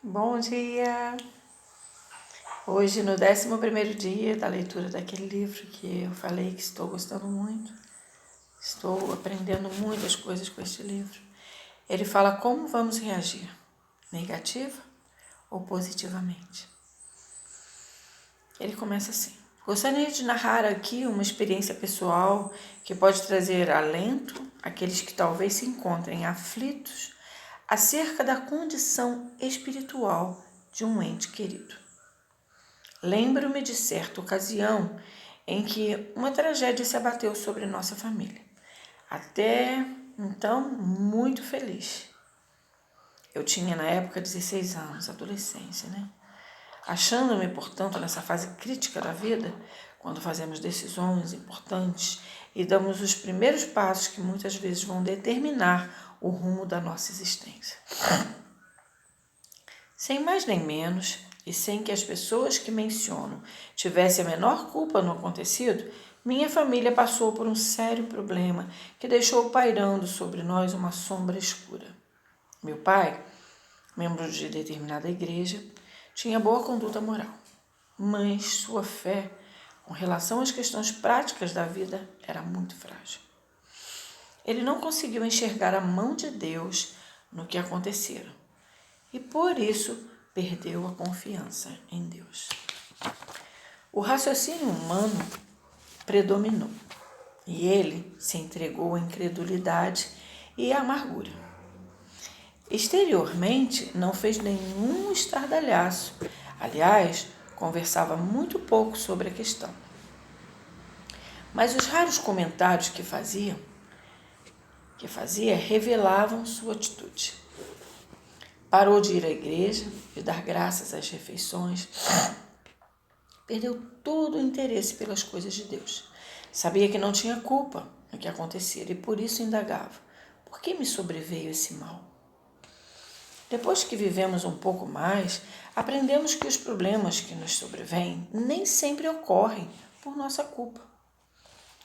Bom dia! Hoje, no 11º dia da leitura daquele livro que eu falei que estou gostando muito, estou aprendendo muitas coisas com este livro. Ele fala como vamos reagir, negativa ou positivamente. Ele começa assim: gostaria de narrar aqui uma experiência pessoal que pode trazer alento àqueles que talvez se encontrem aflitos acerca da condição espiritual de um ente querido. Lembro-me de certa ocasião em que uma tragédia se abateu sobre nossa família. Até então, muito feliz. Eu tinha na época 16 anos, adolescência, né? Achando-me, portanto, nessa fase crítica da vida, quando fazemos decisões importantes e damos os primeiros passos que muitas vezes vão determinar o rumo da nossa existência. Sem mais nem menos, e sem que as pessoas que menciono tivessem a menor culpa no acontecido, minha família passou por um sério problema que deixou pairando sobre nós uma sombra escura. Meu pai, membro de determinada igreja, tinha boa conduta moral, mas sua fé, com relação às questões práticas da vida, era muito frágil. Ele não conseguiu enxergar a mão de Deus no que acontecera e, por isso, perdeu a confiança em Deus. O raciocínio humano predominou e ele se entregou à incredulidade e à amargura. Exteriormente, não fez nenhum estardalhaço. Aliás, conversava muito pouco sobre a questão. Mas os raros comentários que fazia revelavam sua atitude. Parou de ir à igreja, de dar graças às refeições. Perdeu todo o interesse pelas coisas de Deus. Sabia que não tinha culpa no que acontecia e por isso indagava: por que me sobreveio esse mal? Depois que vivemos um pouco mais, aprendemos que os problemas que nos sobrevêm nem sempre ocorrem por nossa culpa.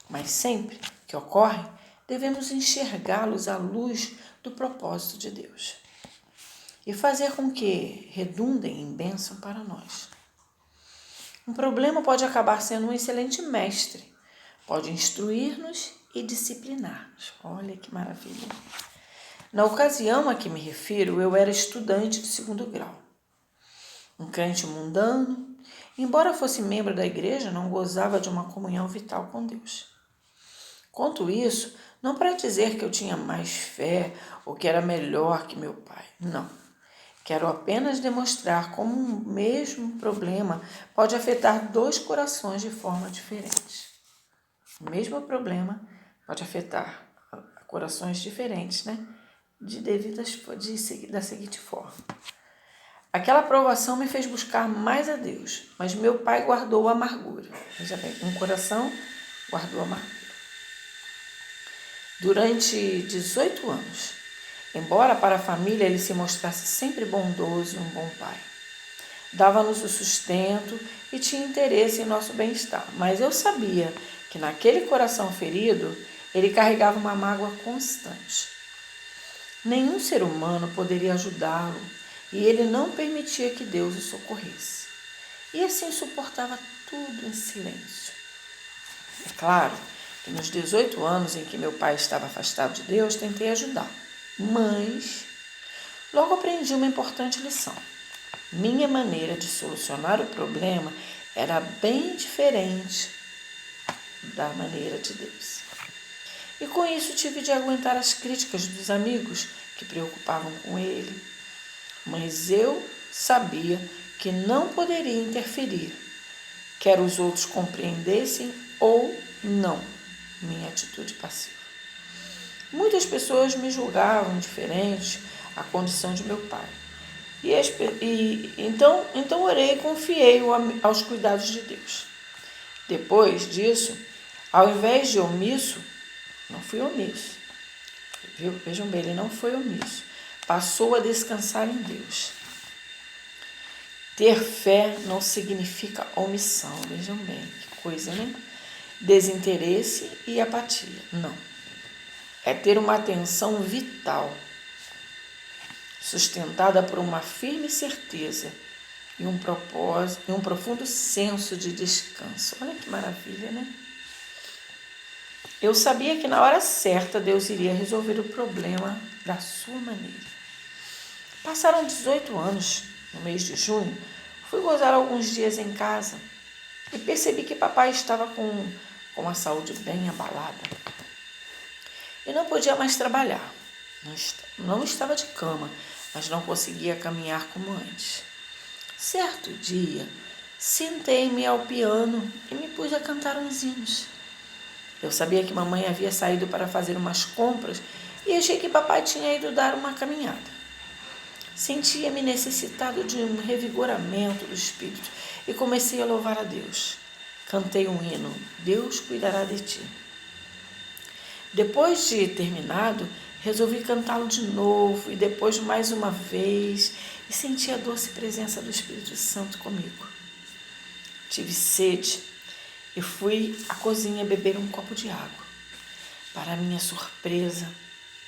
Mas sempre que ocorrem, devemos enxergá-los à luz do propósito de Deus e fazer com que redundem em bênção para nós. Um problema pode acabar sendo um excelente mestre, pode instruir-nos e disciplinar-nos. Olha que maravilha! Na ocasião a que me refiro, eu era estudante de 2º grau. Um crente mundano, embora fosse membro da igreja, não gozava de uma comunhão vital com Deus. Conto isso não para dizer que eu tinha mais fé ou que era melhor que meu pai, não. Quero apenas demonstrar como um mesmo problema pode afetar dois corações de forma diferente. O mesmo problema pode afetar corações diferentes, né? Da seguinte forma. Aquela provação me fez buscar mais a Deus, mas meu pai guardou a amargura. Veja bem, um coração guardou a amargura. Durante 18 anos, embora para a família ele se mostrasse sempre bondoso e um bom pai, dava-nos o sustento e tinha interesse em nosso bem-estar. Mas eu sabia que naquele coração ferido, ele carregava uma mágoa constante. Nenhum ser humano poderia ajudá-lo e ele não permitia que Deus o socorresse. E assim suportava tudo em silêncio. É claro que nos 18 anos em que meu pai estava afastado de Deus, tentei ajudá-lo. Mas logo aprendi uma importante lição. Minha maneira de solucionar o problema era bem diferente da maneira de Deus. E com isso tive de aguentar as críticas dos amigos que preocupavam com ele. Mas eu sabia que não poderia interferir, quer os outros compreendessem ou não minha atitude passiva. Muitas pessoas me julgavam diferente à condição de meu pai. Então orei e confiei aos cuidados de Deus. Depois disso, ao invés de omisso, não fui omisso. Vejam bem, ele não foi omisso. Passou a descansar em Deus. Ter fé não significa omissão. Vejam bem, que coisa, né? Desinteresse e apatia. Não. É ter uma atenção vital. sustentada por uma firme certeza e um propósito e um profundo senso de descanso. Olha que maravilha, né? Eu sabia que na hora certa Deus iria resolver o problema da sua maneira. Passaram 18 anos. No mês de junho, fui gozar alguns dias em casa e percebi que papai estava com a saúde bem abalada. E não podia mais trabalhar. Não estava de cama, mas não conseguia caminhar como antes. Certo dia, sentei-me ao piano e me pus a cantar uns hinos. Eu sabia que mamãe havia saído para fazer umas compras e achei que papai tinha ido dar uma caminhada. Sentia-me necessitado de um revigoramento do espírito e comecei a louvar a Deus. Cantei um hino, Deus cuidará de ti. Depois de terminado, resolvi cantá-lo de novo e depois mais uma vez e senti a doce presença do Espírito Santo comigo. Tive sede e fui à cozinha beber um copo de água. Para minha surpresa,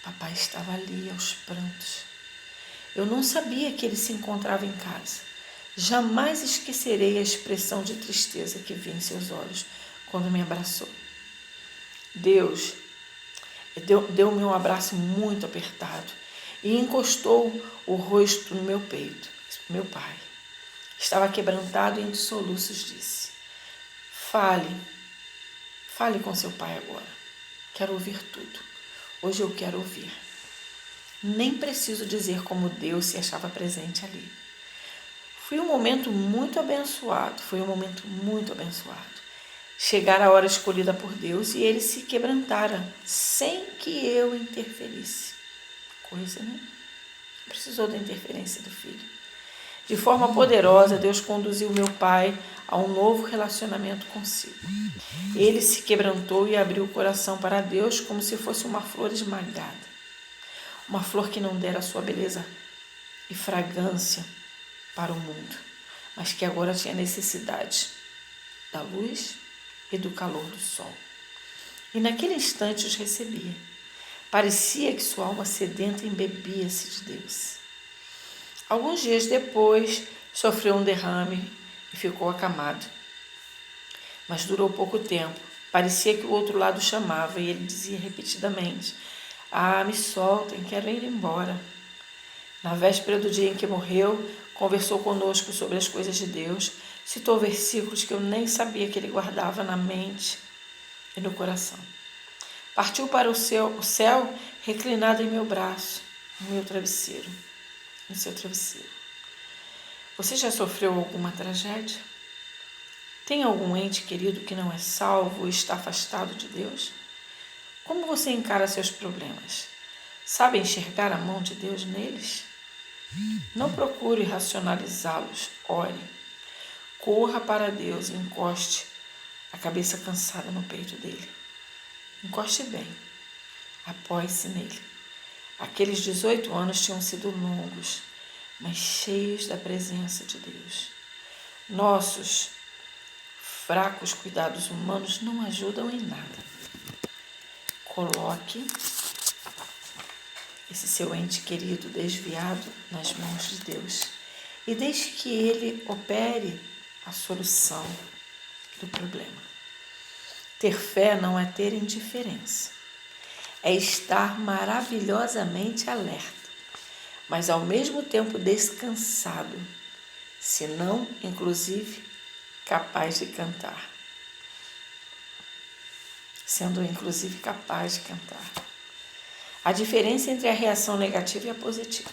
papai estava ali aos prantos. Eu não sabia que ele se encontrava em casa. Jamais esquecerei a expressão de tristeza que vi em seus olhos quando me abraçou. Deus deu-me um abraço muito apertado e encostou o rosto no meu peito. Meu pai estava quebrantado e em soluços disse: Fale com seu pai agora. Quero ouvir tudo. Hoje eu quero ouvir. Nem preciso dizer como Deus se achava presente ali. Foi um momento muito abençoado. Chegara a hora escolhida por Deus e ele se quebrantara sem que eu interferisse. Coisa, né? Precisou da interferência do filho. De forma poderosa, Deus conduziu meu pai a um novo relacionamento consigo. Ele se quebrantou e abriu o coração para Deus como se fosse uma flor esmagada. Uma flor que não dera sua beleza e fragrância para o mundo, mas que agora tinha necessidade da luz e do calor do sol. E naquele instante os recebia. Parecia que sua alma sedenta embebia-se de Deus. Alguns dias depois, sofreu um derrame e ficou acamado. Mas durou pouco tempo. Parecia que o outro lado chamava e ele dizia repetidamente: me soltem, quero ir embora. Na véspera do dia em que morreu, conversou conosco sobre as coisas de Deus, citou versículos que eu nem sabia que ele guardava na mente e no coração. Partiu para o céu reclinado em meu braço, em seu travesseiro. Você já sofreu alguma tragédia? Tem algum ente querido que não é salvo ou está afastado de Deus? Como você encara seus problemas? Sabe enxergar a mão de Deus neles? Não procure racionalizá-los, ore. Corra para Deus e encoste a cabeça cansada no peito dele. Encoste bem, apoie-se nele. Aqueles 18 anos tinham sido longos, mas cheios da presença de Deus. Nossos fracos cuidados humanos não ajudam em nada. Coloque esse seu ente querido desviado nas mãos de Deus e deixe que ele opere a solução do problema. Ter fé não é ter indiferença, é estar maravilhosamente alerta, mas ao mesmo tempo descansado, se não, inclusive, capaz de cantar. Sendo, inclusive, capaz de cantar. A diferença entre a reação negativa e a positiva.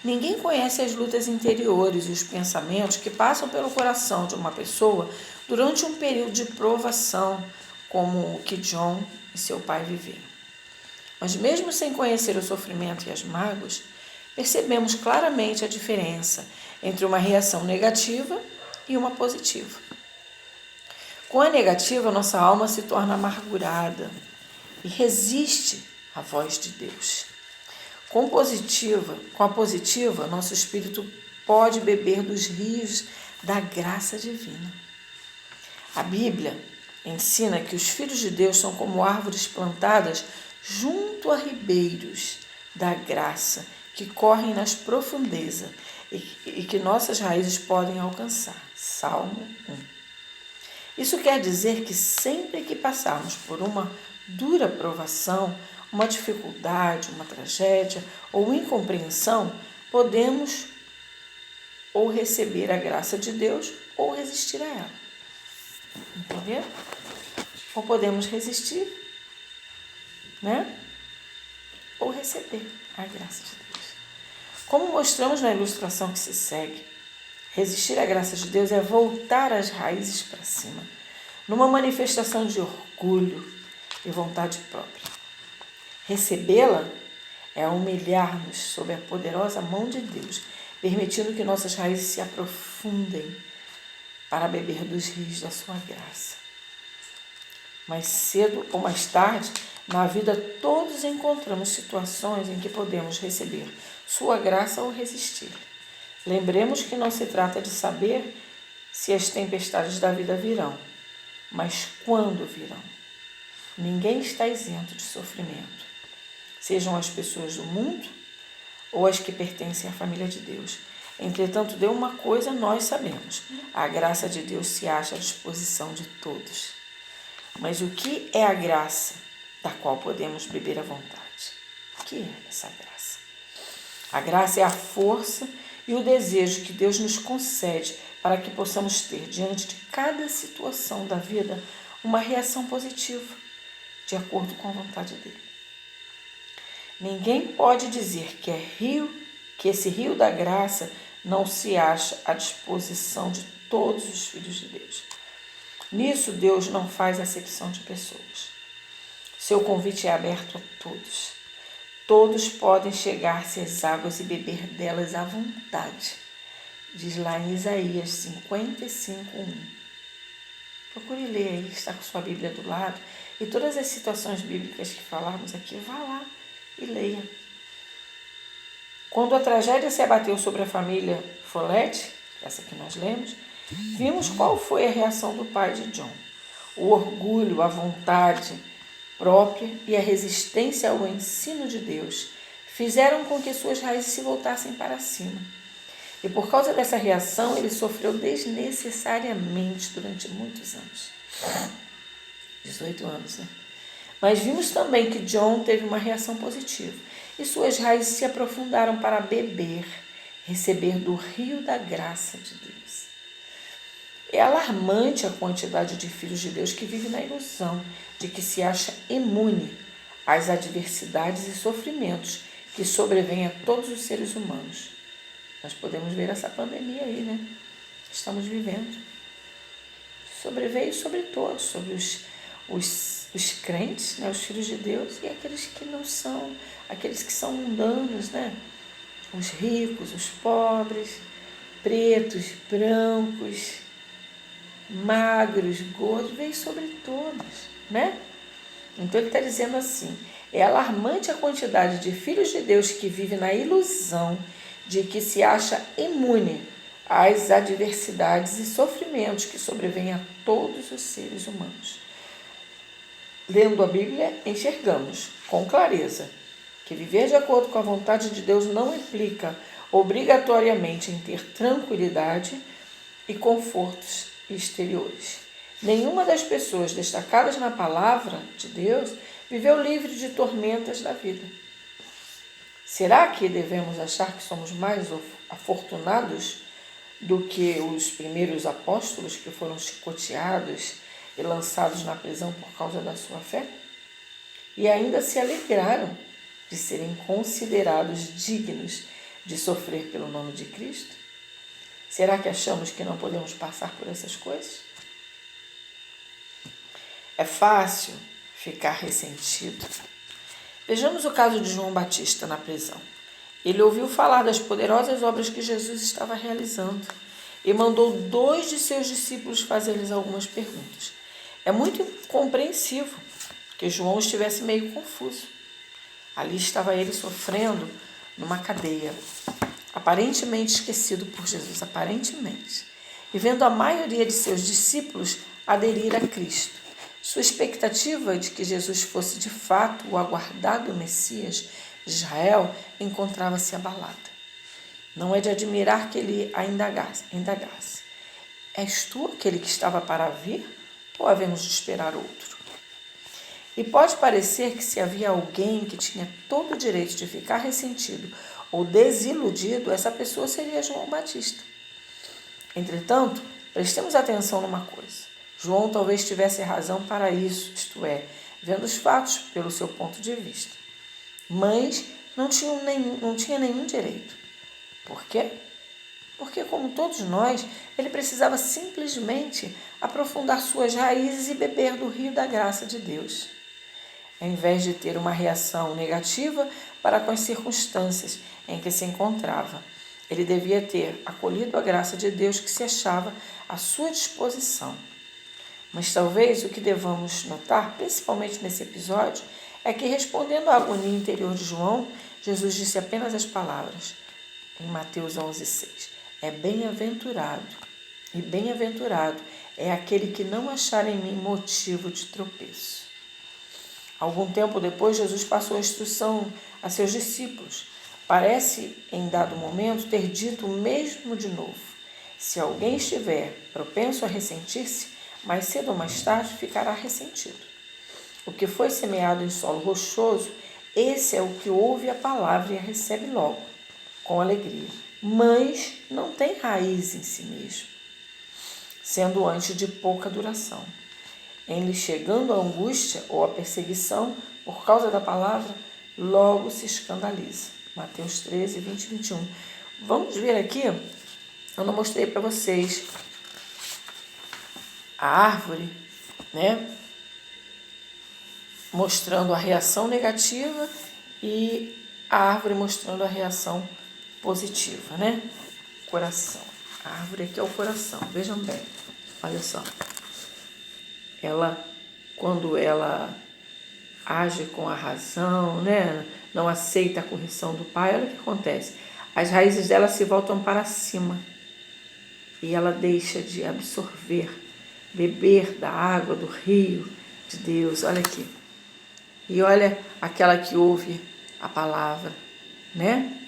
Ninguém conhece as lutas interiores e os pensamentos que passam pelo coração de uma pessoa durante um período de provação, como o que John e seu pai viveram. Mas mesmo sem conhecer o sofrimento e as mágoas, percebemos claramente a diferença entre uma reação negativa e uma positiva. Com a negativa, nossa alma se torna amargurada e resiste à voz de Deus. Com a positiva, nosso espírito pode beber dos rios da graça divina. A Bíblia ensina que os filhos de Deus são como árvores plantadas junto a ribeiros da graça que correm nas profundezas e que nossas raízes podem alcançar. Salmo 1. Isso quer dizer que sempre que passarmos por uma dura provação, uma dificuldade, uma tragédia ou incompreensão, podemos ou receber a graça de Deus ou resistir a ela. Entendeu? Ou podemos resistir, né? Ou receber a graça de Deus. Como mostramos na ilustração que se segue, resistir à graça de Deus é voltar as raízes para cima, numa manifestação de orgulho e vontade própria. Recebê-la é humilhar-nos sob a poderosa mão de Deus, permitindo que nossas raízes se aprofundem para beber dos rios da sua graça. Mais cedo ou mais tarde, na vida todos encontramos situações em que podemos receber sua graça ou resistir. Lembremos que não se trata de saber se as tempestades da vida virão, mas quando virão. Ninguém está isento de sofrimento, sejam as pessoas do mundo ou as que pertencem à família de Deus. Entretanto, de uma coisa nós sabemos: a graça de Deus se acha à disposição de todos. Mas o que é a graça da qual podemos beber à vontade? O que é essa graça? A graça é a força e o desejo que Deus nos concede para que possamos ter, diante de cada situação da vida, uma reação positiva, de acordo com a vontade dele. Ninguém pode dizer que esse rio da graça não se acha à disposição de todos os filhos de Deus. Nisso, Deus não faz acepção de pessoas. Seu convite é aberto a todos. Todos podem chegar-se às águas e beber delas à vontade. Diz lá em Isaías 55:1. Procure ler aí, está com sua Bíblia do lado. E todas as situações bíblicas que falarmos aqui, vá lá e leia. Quando a tragédia se abateu sobre a família Follett, essa que nós lemos, vimos qual foi a reação do pai de John. O orgulho, a vontade própria e a resistência ao ensino de Deus fizeram com que suas raízes se voltassem para cima. E por causa dessa reação, ele sofreu desnecessariamente durante muitos anos. 18 anos, né? Mas vimos também que John teve uma reação positiva e suas raízes se aprofundaram para receber do rio da graça de Deus. É alarmante a quantidade de filhos de Deus que vive na ilusão de que se acha imune às adversidades e sofrimentos que sobrevêm a todos os seres humanos. Nós podemos ver essa pandemia aí, né? Estamos vivendo. Sobreveio sobre todos, sobre os crentes, né? Os filhos de Deus e aqueles que não são, aqueles que são mundanos, né? Os ricos, os pobres, pretos, brancos, magros, gordos, veio sobre todos, né? Então ele está dizendo assim: é alarmante a quantidade de filhos de Deus que vivem na ilusão de que se acha imune às adversidades e sofrimentos que sobrevêm a todos os seres humanos. Lendo a Bíblia, enxergamos com clareza que viver de acordo com a vontade de Deus não implica obrigatoriamente em ter tranquilidade e confortos exteriores. Nenhuma das pessoas destacadas na palavra de Deus viveu livre de tormentas da vida. Será que devemos achar que somos mais afortunados do que os primeiros apóstolos que foram chicoteados e lançados na prisão por causa da sua fé? E ainda se alegraram de serem considerados dignos de sofrer pelo nome de Cristo? Será que achamos que não podemos passar por essas coisas? É fácil ficar ressentido. Vejamos o caso de João Batista na prisão. Ele ouviu falar das poderosas obras que Jesus estava realizando e mandou 2 de seus discípulos fazer-lhes algumas perguntas. É muito compreensível que João estivesse meio confuso. Ali estava ele sofrendo numa cadeia, aparentemente esquecido por Jesus, aparentemente, e vendo a maioria de seus discípulos aderir a Cristo. Sua expectativa de que Jesus fosse de fato o aguardado Messias de Israel encontrava-se abalada. Não é de admirar que ele a indagasse. És tu aquele que estava para vir, ou havemos de esperar outro? E pode parecer que se havia alguém que tinha todo o direito de ficar ressentido ou desiludido, essa pessoa seria João Batista. Entretanto, prestemos atenção numa coisa. João talvez tivesse razão para isso, isto é, vendo os fatos pelo seu ponto de vista. Mas não tinha nenhum direito. Por quê? Porque, como todos nós, ele precisava simplesmente aprofundar suas raízes e beber do rio da graça de Deus. Ao invés de ter uma reação negativa para com as circunstâncias em que se encontrava, ele devia ter acolhido a graça de Deus que se achava à sua disposição. Mas talvez o que devamos notar, principalmente nesse episódio, é que, respondendo à agonia interior de João, Jesus disse apenas as palavras, em Mateus 11:6. É bem-aventurado, e bem-aventurado é aquele que não achar em mim motivo de tropeço. Algum tempo depois, Jesus passou a instrução a seus discípulos. Parece, em dado momento, ter dito o mesmo de novo. Se alguém estiver propenso a ressentir-se, mais cedo ou mais tarde ficará ressentido. O que foi semeado em solo rochoso, esse é o que ouve a palavra e a recebe logo, com alegria, mas não tem raiz em si mesmo, sendo antes de pouca duração. Em lhe chegando a angústia ou a perseguição por causa da palavra, logo se escandaliza. Mateus 13, 20 e 21. Vamos ver aqui, eu não mostrei para vocês a árvore, né? Mostrando a reação negativa e a árvore mostrando a reação positiva, né? Coração. A árvore aqui é o coração. Vejam bem. Olha só. Quando ela age com a razão, né? Não aceita a correção do pai, olha o que acontece. As raízes dela se voltam para cima e ela deixa de absorver, beber da água do rio de Deus. Olha aqui. E olha aquela que ouve a palavra, né?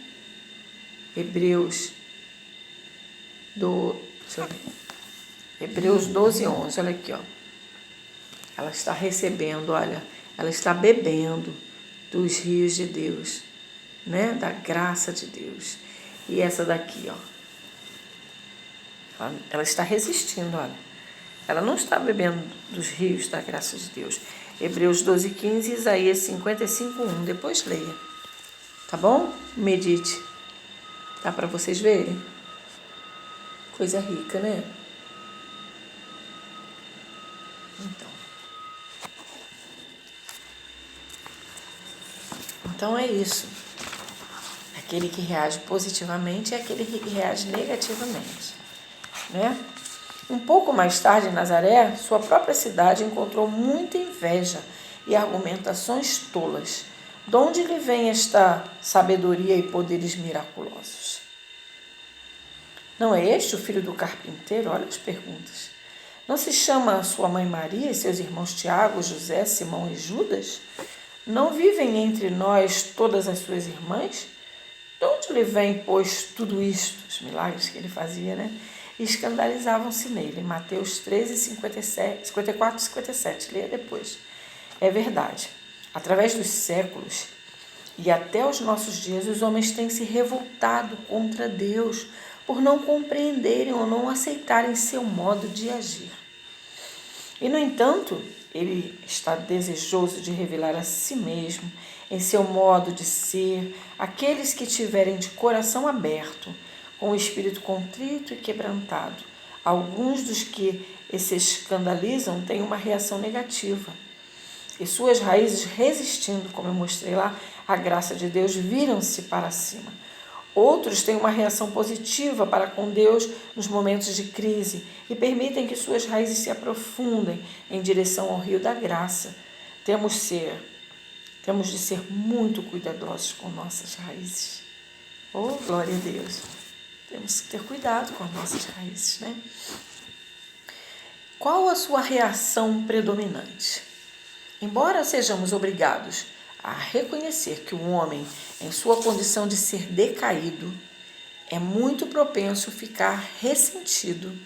Hebreus 12, 11. Olha aqui, ó. Ela está recebendo, olha, ela está bebendo dos rios de Deus, né? Da graça de Deus. E essa daqui, ó. Ela está resistindo, olha. Ela não está bebendo dos rios da graça de Deus. Hebreus 12, 15, Isaías 55, 1. Depois leia. Tá bom? Medite. Dá para vocês verem? Coisa rica, né? Então é isso. Aquele que reage positivamente é aquele que reage negativamente, né? Um pouco mais tarde, em Nazaré, sua própria cidade encontrou muita inveja e argumentações tolas. De onde lhe vem esta sabedoria e poderes miraculosos? Não é este o filho do carpinteiro? Olha as perguntas. Não se chama sua mãe Maria e seus irmãos Tiago, José, Simão e Judas? Não vivem entre nós todas as suas irmãs? De onde lhe vem, pois, tudo isto? Os milagres que ele fazia, né? E escandalizavam-se nele. Mateus 13, 54 e 57. Leia depois. É verdade. Através dos séculos e até os nossos dias, os homens têm se revoltado contra Deus por não compreenderem ou não aceitarem seu modo de agir. E, no entanto, ele está desejoso de revelar a si mesmo, em seu modo de ser, aqueles que tiverem de coração aberto, com o espírito contrito e quebrantado. Alguns dos que se escandalizam têm uma reação negativa. E suas raízes, resistindo, como eu mostrei lá, à graça de Deus, viram-se para cima. Outros têm uma reação positiva para com Deus nos momentos de crise e permitem que suas raízes se aprofundem em direção ao rio da graça. Temos de ser muito cuidadosos com nossas raízes. Oh, glória a Deus! Temos que ter cuidado com as nossas raízes, né? Qual a sua reação predominante? Embora sejamos obrigados a reconhecer que o homem, em sua condição de ser decaído, é muito propenso a ficar ressentido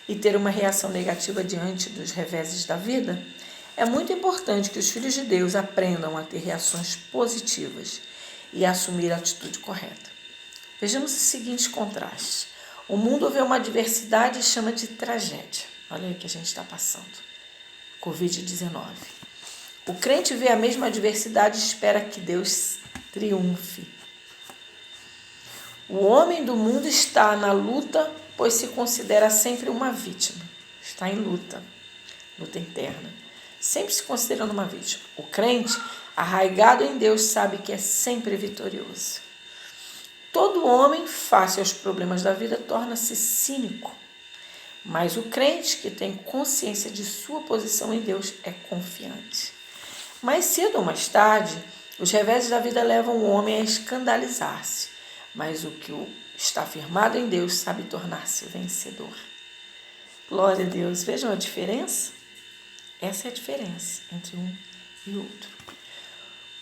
e ter uma reação negativa diante dos reveses da vida, é muito importante que os filhos de Deus aprendam a ter reações positivas e a assumir a atitude correta. Vejamos os seguintes contrastes. O mundo vê uma adversidade e chama de tragédia. Olha aí o que a gente está passando. Covid-19. O crente vê a mesma adversidade e espera que Deus triunfe. O homem do mundo está na luta, pois se considera sempre uma vítima. Está em luta interna, sempre se considerando uma vítima. O crente, arraigado em Deus, sabe que é sempre vitorioso. Todo homem, face aos problemas da vida, torna-se cínico. Mas o crente que tem consciência de sua posição em Deus é confiante. Mais cedo ou mais tarde, os reveses da vida levam o homem a escandalizar-se. Mas o que está firmado em Deus sabe tornar-se vencedor. Glória a Deus. Vejam a diferença? Essa é a diferença entre um e outro.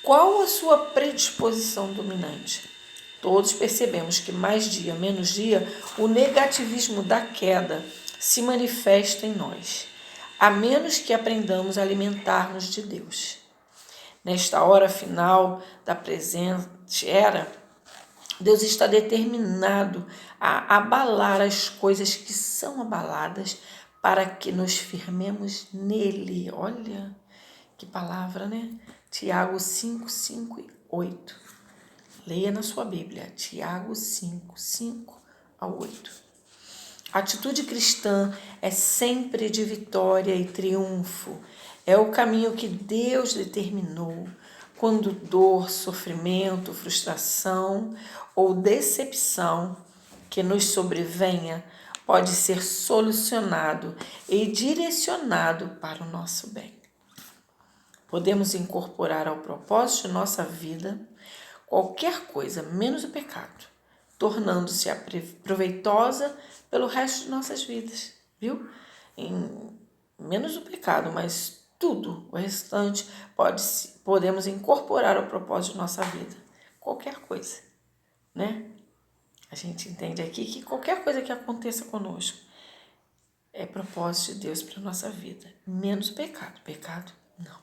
Qual a sua predisposição dominante? Todos percebemos que mais dia, menos dia, o negativismo da queda se manifesta em nós, a menos que aprendamos a alimentar-nos de Deus. Nesta hora final da presente era, Deus está determinado a abalar as coisas que são abaladas para que nos firmemos nele. Olha que palavra, né? Tiago 5, 5 e 8. Leia na sua Bíblia, Tiago 5, 5 a 8. A atitude cristã é sempre de vitória e triunfo. É o caminho que Deus determinou. Quando dor, sofrimento, frustração ou decepção que nos sobrevenha, pode ser solucionado e direcionado para o nosso bem. Podemos incorporar ao propósito de nossa vida qualquer coisa, menos o pecado, tornando-se proveitosa pelo resto de nossas vidas, viu? Menos o pecado, mas tudo, o restante, podemos incorporar ao propósito de nossa vida. Qualquer coisa, né? A gente entende aqui que qualquer coisa que aconteça conosco é propósito de Deus para a nossa vida. Menos o pecado. Pecado, não.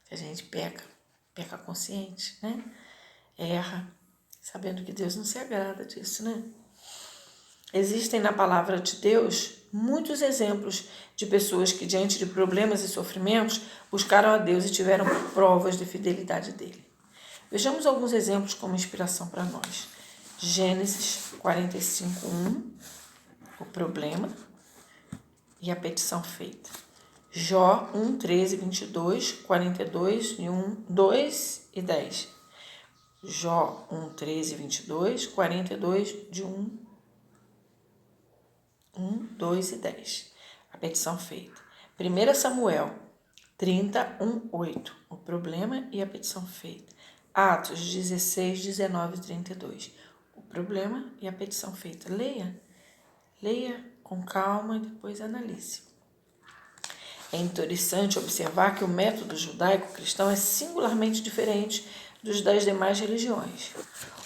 A gente peca consciente, né? Erra, sabendo que Deus não se agrada disso, né? Existem na palavra de Deus muitos exemplos de pessoas que, diante de problemas e sofrimentos, buscaram a Deus e tiveram provas de fidelidade dele. Vejamos alguns exemplos como inspiração para nós. Gênesis 45, 1, o problema e a petição feita. Jó 1, 13, 22, 42 e 1, 2 e 10. Jó 1, 13, 22, 42 de 1, 2 e 10. A petição feita. 1 Samuel 30, 1, 8. O problema e a petição feita. Atos 16, 19 e 32. O problema e a petição feita. Leia com calma e depois analise. É interessante observar que o método judaico-cristão é singularmente diferente dos das demais religiões.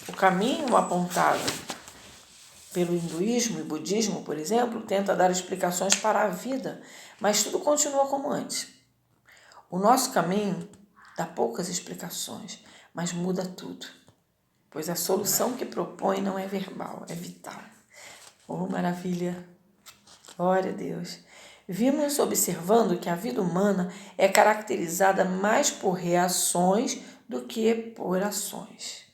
O caminho apontado pelo hinduísmo e budismo, por exemplo, tenta dar explicações para a vida, mas tudo continua como antes. O nosso caminho dá poucas explicações, mas muda tudo, pois a solução que propõe não é verbal, é vital. Oh, maravilha! Glória a Deus! Vimos observando que a vida humana é caracterizada mais por reações do que por ações.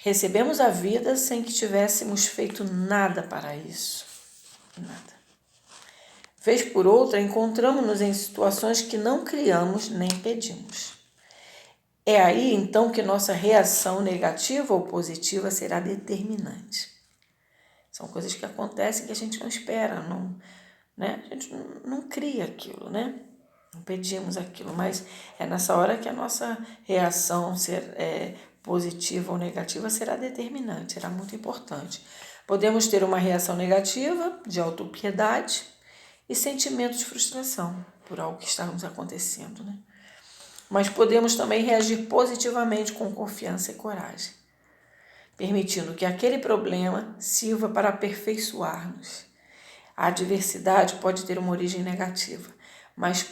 Recebemos a vida sem que tivéssemos feito nada para isso. Nada. Vez por outra, encontramos-nos em situações que não criamos nem pedimos. É aí, então, que nossa reação negativa ou positiva será determinante. São coisas que acontecem que a gente não espera, né? A gente não cria aquilo, né? Não pedimos aquilo, mas é nessa hora que a nossa reação positiva ou negativa será determinante, será muito importante. Podemos ter uma reação negativa de autopiedade e sentimento de frustração por algo que está nos acontecendo, né? mas podemos também reagir positivamente com confiança e coragem, permitindo que aquele problema sirva para aperfeiçoar-nos. A adversidade pode ter uma origem negativa, mas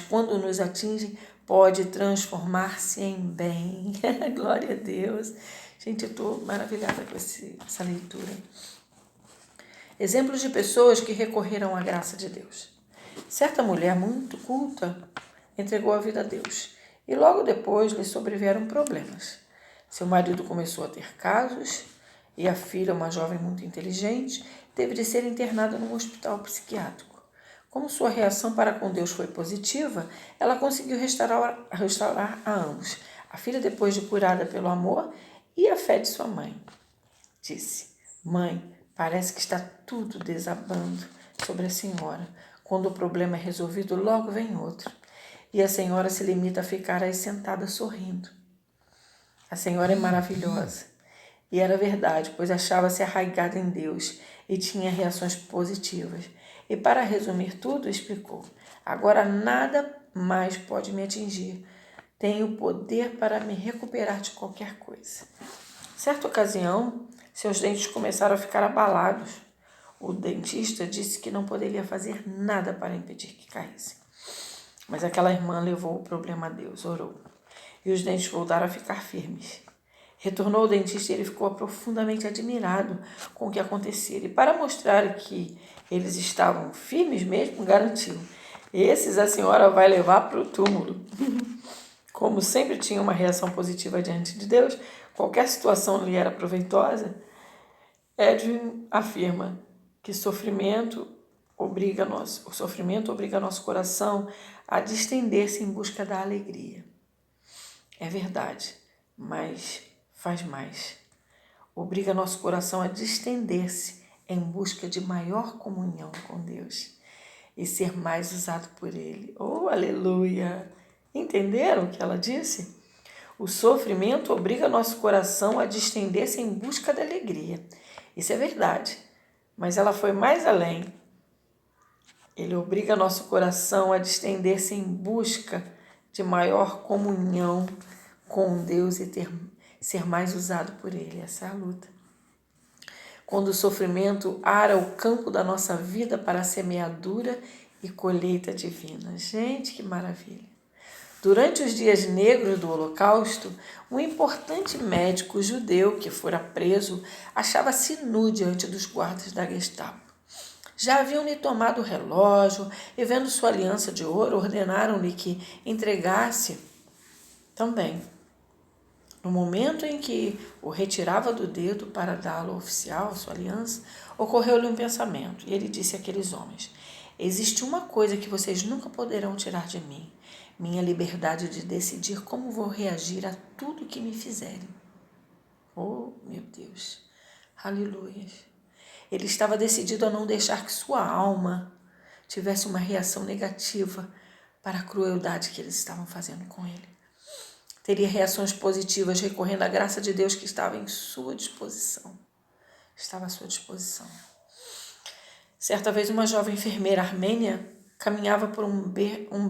quando nos atinge, pode transformar-se em bem. Glória a Deus. Gente, eu estou maravilhada com essa leitura. Exemplos de pessoas que recorreram à graça de Deus. Certa mulher muito culta entregou a vida a Deus e logo depois lhe sobrevieram problemas. Seu marido começou a ter casos e a filha, uma jovem muito inteligente, teve de ser internada num hospital psiquiátrico. Como sua reação para com Deus foi positiva, ela conseguiu restaurar a ambos. A filha, depois de curada pelo amor e a fé de sua mãe, disse: Mãe, parece que está tudo desabando sobre a senhora. Quando o problema é resolvido, logo vem outro. E a senhora se limita a ficar aí sentada sorrindo. A senhora é maravilhosa. E era verdade, pois achava-se arraigada em Deus e tinha reações positivas. E para resumir tudo, explicou: agora nada mais pode me atingir. Tenho poder para me recuperar de qualquer coisa. Certa ocasião, seus dentes começaram a ficar abalados. O dentista disse que não poderia fazer nada para impedir que caíssem. Mas aquela irmã levou o problema a Deus, orou. E os dentes voltaram a ficar firmes. Retornou ao dentista e ele ficou profundamente admirado com o que acontecia. E para mostrar que eles estavam firmes mesmo, garantiu: esses a senhora vai levar para o túmulo. Como sempre tinha uma reação positiva diante de Deus, qualquer situação lhe era proveitosa, Edwin afirma que o sofrimento obriga nosso coração a distender-se em busca da alegria. É verdade, mas faz mais. Obriga nosso coração a distender-se em busca de maior comunhão com Deus e ser mais usado por Ele. Oh, aleluia! Entenderam o que ela disse? O sofrimento obriga nosso coração a distender-se em busca da alegria. Isso é verdade, mas ela foi mais além. Ele obriga nosso coração a distender-se em busca de maior comunhão com Deus e ser mais usado por Ele. Essa é a luta. Quando o sofrimento ara o campo da nossa vida para a semeadura e colheita divina. Gente, que maravilha! Durante os dias negros do Holocausto, um importante médico judeu que fora preso achava-se nu diante dos guardas da Gestapo. Já haviam-lhe tomado o relógio e, vendo sua aliança de ouro, ordenaram-lhe que entregasse também. No momento em que o retirava do dedo para dá-lo ao oficial, sua aliança, ocorreu-lhe um pensamento, e ele disse àqueles homens: existe uma coisa que vocês nunca poderão tirar de mim, minha liberdade de decidir como vou reagir a tudo que me fizerem. Oh, meu Deus! Aleluia! Ele estava decidido a não deixar que sua alma tivesse uma reação negativa para a crueldade que eles estavam fazendo com ele. Teria reações positivas recorrendo à graça de Deus que estava em sua disposição. Estava à sua disposição. Certa vez, uma jovem enfermeira armênia caminhava por um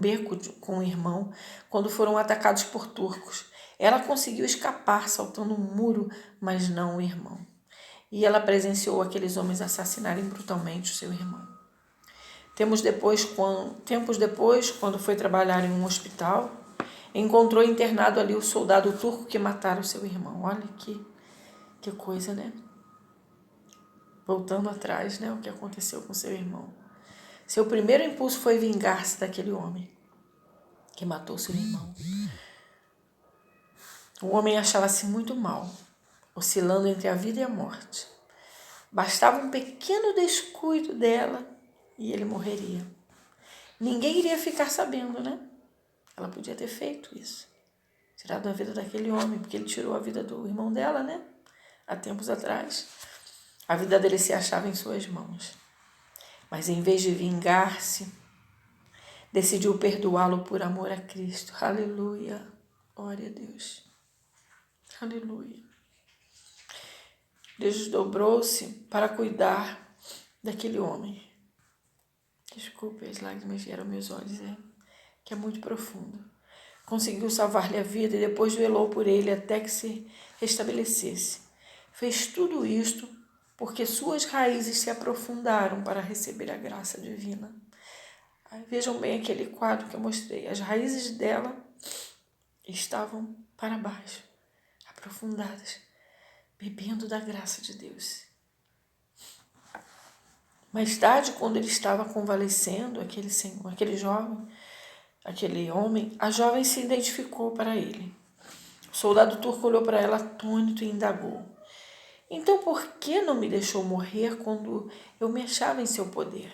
beco com um irmão quando foram atacados por turcos. Ela conseguiu escapar saltando um muro, mas não o irmão. E ela presenciou aqueles homens assassinarem brutalmente o seu irmão. Tempos depois, quando foi trabalhar em um hospital, encontrou internado ali o soldado turco que matara o seu irmão. Olha que coisa, né? Voltando atrás, né? O que aconteceu com seu irmão. Seu primeiro impulso foi vingar-se daquele homem que matou seu irmão. O homem achava-se muito mal, oscilando entre a vida e a morte. Bastava um pequeno descuido dela e ele morreria. Ninguém iria ficar sabendo, né? Ela podia ter feito isso. Tirado a vida daquele homem, porque ele tirou a vida do irmão dela, né? Há tempos atrás. A vida dele se achava em suas mãos. Mas em vez de vingar-se, decidiu perdoá-lo por amor a Cristo. Aleluia. Glória a Deus. Aleluia. Deus dobrou-se para cuidar daquele homem. Desculpe, as lágrimas vieram aos meus olhos, que é muito profundo. conseguiu salvar-lhe a vida e depois velou por ele até que se restabelecesse. Fez tudo isto porque suas raízes se aprofundaram para receber a graça divina. Vejam bem aquele quadro que eu mostrei. As raízes dela estavam para baixo, aprofundadas, bebendo da graça de Deus. Mais tarde, quando ele estava convalescendo, aquele homem, a jovem se identificou para ele. O soldado turco olhou para ela atônito e indagou: então por que não me deixou morrer quando eu me achava em seu poder?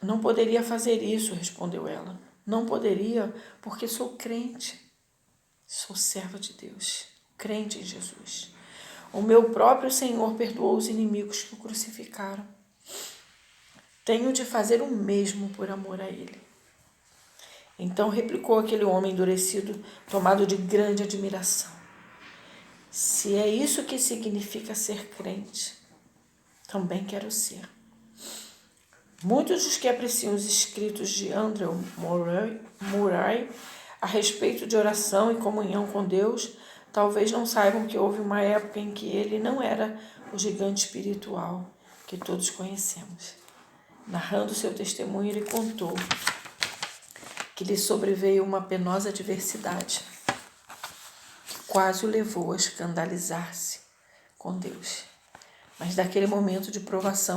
Não poderia fazer isso, respondeu ela. Não poderia porque sou crente. Sou serva de Deus, crente em Jesus. O meu próprio Senhor perdoou os inimigos que o crucificaram. Tenho de fazer o mesmo por amor a ele. Então replicou aquele homem endurecido, tomado de grande admiração: se é isso que significa ser crente, também quero ser. Muitos dos que apreciam os escritos de Andrew Murray a respeito de oração e comunhão com Deus, talvez não saibam que houve uma época em que ele não era o gigante espiritual que todos conhecemos. Narrando seu testemunho, ele contou que lhe sobreveio uma penosa adversidade que quase o levou a escandalizar-se com Deus. Mas daquele momento de provação